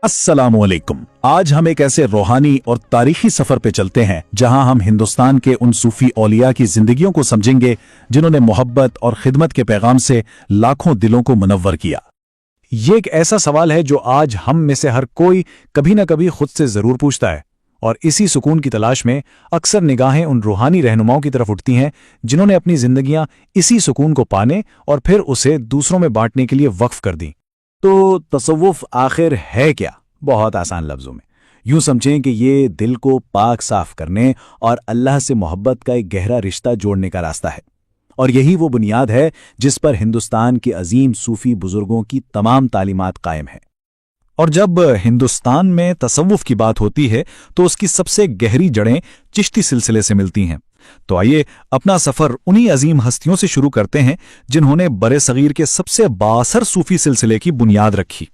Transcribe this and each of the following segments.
अस्सलामुअलैकुम। आज हम एक ऐसे रूहानी और तारीखी सफर पे चलते हैं जहां हम हिंदुस्तान के उन सूफी औलिया की जिंदगियों को समझेंगे जिन्होंने मोहब्बत और खिदमत के पैगाम से लाखों दिलों को मुनव्वर किया। ये एक ऐसा सवाल है जो आज हम में से हर कोई कभी न कभी खुद से जरूर पूछता है, और इसी सुकून की तलाश में अक्सर निगाहें उन रूहानी रहनुमाओं की तरफ उठती हैं जिन्होंने अपनी जिंदगियां इसी सुकून को पाने और फिर उसे दूसरों में बांटने के लिए वक्फ कर दी। तो तसव्वुफ आखिर है क्या? बहुत आसान लफ्जों में यूं समझें कि ये दिल को पाक साफ करने और अल्लाह से मोहब्बत का एक गहरा रिश्ता जोड़ने का रास्ता है, और यही वो बुनियाद है जिस पर हिंदुस्तान के अजीम सूफी बुजुर्गों की तमाम तालीमात कायम हैं। और जब हिंदुस्तान में तसव्वुफ की बात होती है तो उसकी सबसे गहरी जड़ें चिश्ती सिलसिले से मिलती हैं। तो आइए अपना सफर उन्हीं अजीम हस्तियों से शुरू करते हैं जिन्होंने बरे सगीर के सबसे बासर सूफी सिलसिले की बुनियाद रखी।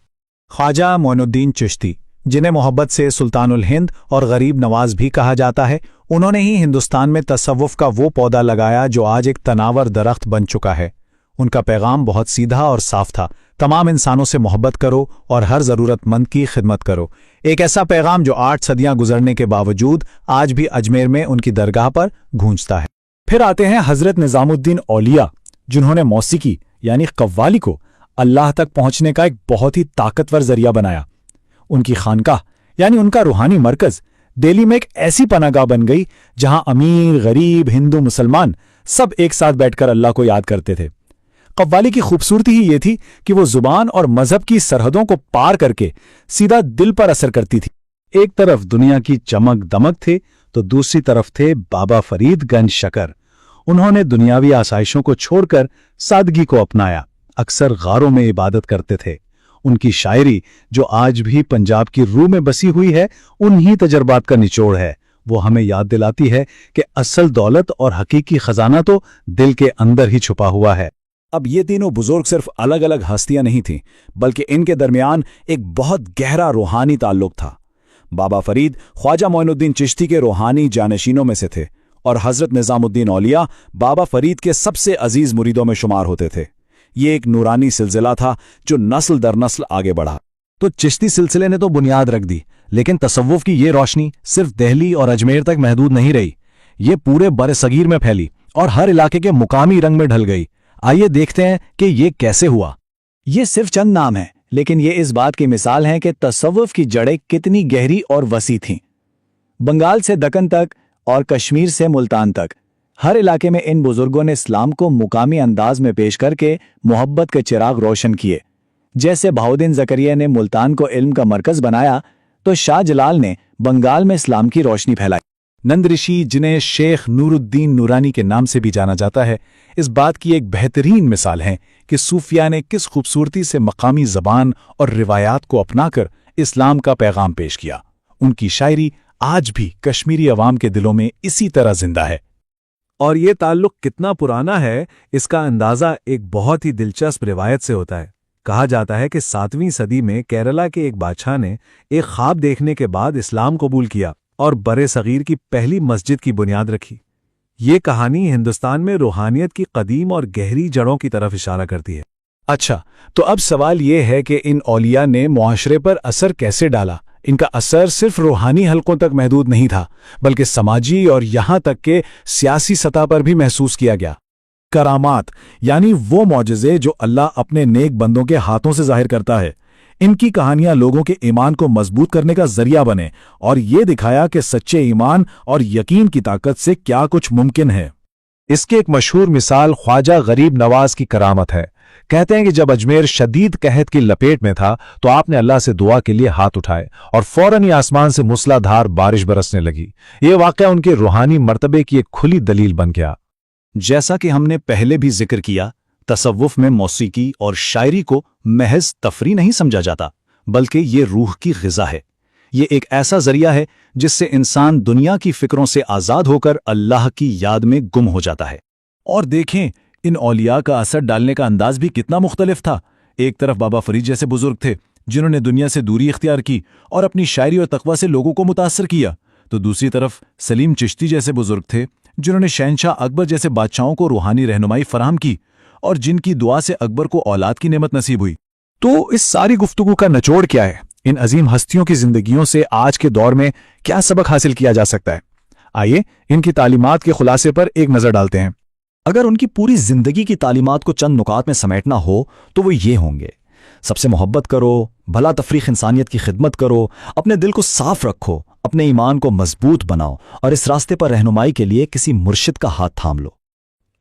ख्वाजा मोइनुद्दीन चिश्ती, जिन्हें मोहब्बत से सुल्तानुल हिंद और गरीब नवाज भी कहा जाता है, उन्होंने ही हिंदुस्तान में तसव्वुफ का वो पौधा लगाया जो आज एक तनावर दरख्त बन चुका है। उनका पैगाम बहुत सीधा और साफ था, तमाम इंसानों से मोहब्बत करो और हर जरूरतमंद की खिदमत करो। एक ऐसा पैगाम जो 8 सदियां गुजरने के बावजूद आज भी अजमेर में उनकी दरगाह पर गूंजता है। फिर आते हैं हजरत निजामुद्दीन औलिया, जिन्होंने मौसीकी यानी कव्वाली को अल्लाह तक पहुंचने का एक बहुत ही ताकतवर जरिया बनाया। उनकी खानकाह यानी उनका रूहानी मरकज दिल्ली में एक ऐसी पनागाह बन गई जहां अमीर, गरीब, हिंदू, मुसलमान सब एक साथ बैठकर अल्लाह को याद करते थे। कव्वाली की खूबसूरती ही ये थी कि वो जुबान और मजहब की सरहदों को पार करके सीधा दिल पर असर करती थी। एक तरफ दुनिया की चमक दमक थे तो दूसरी तरफ थे बाबा फरीद गंज शकर। उन्होंने दुनियावी आसाइशों को छोड़कर सादगी को अपनाया, अक्सर गारों में इबादत करते थे। उनकी शायरी जो आज भी पंजाब की रूह में बसी हुई है, उन्हीं तजर्बात का निचोड़ है। वो हमें याद दिलाती है कि असल दौलत और हकीकी खजाना तो दिल के अंदर ही छुपा हुआ है। अब ये तीनों बुजुर्ग सिर्फ अलग अलग हस्तियां नहीं थीं, बल्कि इनके दरमियान एक बहुत गहरा रूहानी ताल्लुक था। बाबा फरीद ख्वाजा मोइनुद्दीन चिश्ती के रूहानी जानशीनों में से थे, और हजरत निजामुद्दीन औलिया बाबा फरीद के सबसे अजीज मुरीदों में शुमार होते थे। ये एक नूरानी सिलसिला था जो नस्ल दर नस्ल आगे बढ़ा। तो चिश्ती सिलसिले ने तो बुनियाद रख दी, लेकिन तसव्वुफ की ये रोशनी सिर्फ दिल्ली और अजमेर तक महदूद नहीं रही। ये पूरे बरे सगीर में फैली और हर इलाके के मुकामी रंग में ढल गई। आइए देखते हैं कि ये कैसे हुआ। ये सिर्फ चंद नाम हैं, लेकिन ये इस बात की मिसाल हैं कि तसव्वुफ की जड़ें कितनी गहरी और वसी थीं। बंगाल से दक्कन तक और कश्मीर से मुल्तान तक हर इलाके में इन बुजुर्गों ने इस्लाम को मुकामी अंदाज में पेश करके मोहब्बत के चिराग रोशन किए। जैसे बहाउद्दीन ज़करिया ने मुल्तान को इल्म का मरकज बनाया, तो शाह जलाल ने बंगाल में इस्लाम की रोशनी फैलाई। नंद ऋषि, जिन्हें शेख नूरुद्दीन नूरानी के नाम से भी जाना जाता है, इस बात की एक बेहतरीन मिसाल हैं कि सूफिया ने किस खूबसूरती से मकामी ज़बान और रिवायात को अपनाकर इस्लाम का पैगाम पेश किया। उनकी शायरी आज भी कश्मीरी अवाम के दिलों में इसी तरह जिंदा है। और ये ताल्लुक कितना पुराना है, इसका अंदाजा एक बहुत ही दिलचस्प रिवायत से होता है। कहा जाता है कि 7वीं सदी में केरला के एक बादशाह ने एक ख्वाब देखने के बाद इस्लाम कबूल किया और बरे सगीर की पहली मस्जिद की बुनियाद रखी। ये कहानी हिंदुस्तान में रूहानियत की कदीम और गहरी जड़ों की तरफ इशारा करती है। अच्छा, तो अब सवाल ये है कि इन औलिया ने मुआशरे पर असर कैसे डाला? इनका असर सिर्फ रूहानी हलकों तक महदूद नहीं था, बल्कि समाजी और यहां तक के सियासी सतह पर भी महसूस किया गया। करामात यानी वो मौजज़े जो अल्लाह अपने नेक बंदों के हाथों से जाहिर करता है, इनकी कहानियां लोगों के ईमान को मजबूत करने का जरिया बने और ये दिखाया कि सच्चे ईमान और यकीन की ताकत से क्या कुछ मुमकिन है। इसकी एक मशहूर मिसाल ख्वाजा गरीब नवाज की करामत है। कहते हैं कि जब अजमेर शदीद कहत की लपेट में था तो आपने अल्लाह से दुआ के लिए हाथ उठाए और फौरन ही आसमान से मूसलाधार बारिश बरसने लगी। ये वाकया उनके रूहानी मर्तबे की एक खुली दलील बन गया। जैसा कि हमने पहले भी जिक्र किया, तसव्वुफ में मौसीकी और शायरी को महज तफरी नहीं समझा जाता, बल्कि ये रूह की ग़िज़ा है। ये एक ऐसा जरिया है जिससे इंसान दुनिया की फिक्रों से आज़ाद होकर अल्लाह की याद में गुम हो जाता है। और देखें, इन औलिया का असर डालने का अंदाज भी कितना मुख्तलिफ था। एक तरफ बाबा फरीद जैसे बुजुर्ग थे जिन्होंने दुनिया से दूरी इख्तियार की और अपनी शायरी और तकवा से लोगों को मुतासर किया, तो दूसरी तरफ सलीम चिश्ती जैसे बुजुर्ग थे जिन्होंने शहनशाह अकबर जैसे बादशाहों को रूहानी रहनुमाई फराहम की और जिनकी दुआ से अकबर को औलाद की नेमत नसीब हुई। तो इस सारी गुफ्तगू का निचोड़ क्या है? इन अजीम हस्तियों की जिंदगियों से आज के दौर में क्या सबक हासिल किया जा सकता है? आइए इनकी तालीमात के खुलासे पर एक नजर डालते हैं। अगर उनकी पूरी जिंदगी की तालीमात को चंद नुकात में समेटना हो तो वो ये होंगे। सबसे मोहब्बत करो, भला तफरीक इंसानियत की खिदमत करो, अपने दिल को साफ रखो, अपने ईमान को मजबूत बनाओ और इस रास्ते पर रहनुमाई के लिए किसी मुर्शिद का हाथ थाम लो।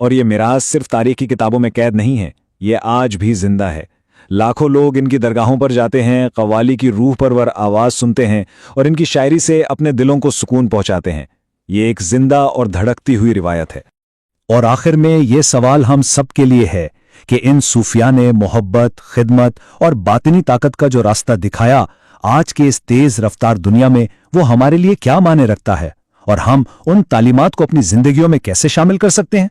और ये मिराज सिर्फ तारीख की किताबों में कैद नहीं है, ये आज भी जिंदा है। लाखों लोग इनकी दरगाहों पर जाते हैं, कव्वाली की रूह परवर आवाज सुनते हैं और इनकी शायरी से अपने दिलों को सुकून पहुंचाते हैं। ये एक जिंदा और धड़कती हुई रिवायत है। और आखिर में ये सवाल हम सब के लिए है कि इन सूफिया ने मोहब्बत, खिदमत और बातिनी ताकत का जो रास्ता दिखाया, आज के इस तेज रफ्तार दुनिया में वो हमारे लिए क्या माने रखता है और हम उन तालीमात को अपनी जिंदगियों में कैसे शामिल कर सकते हैं?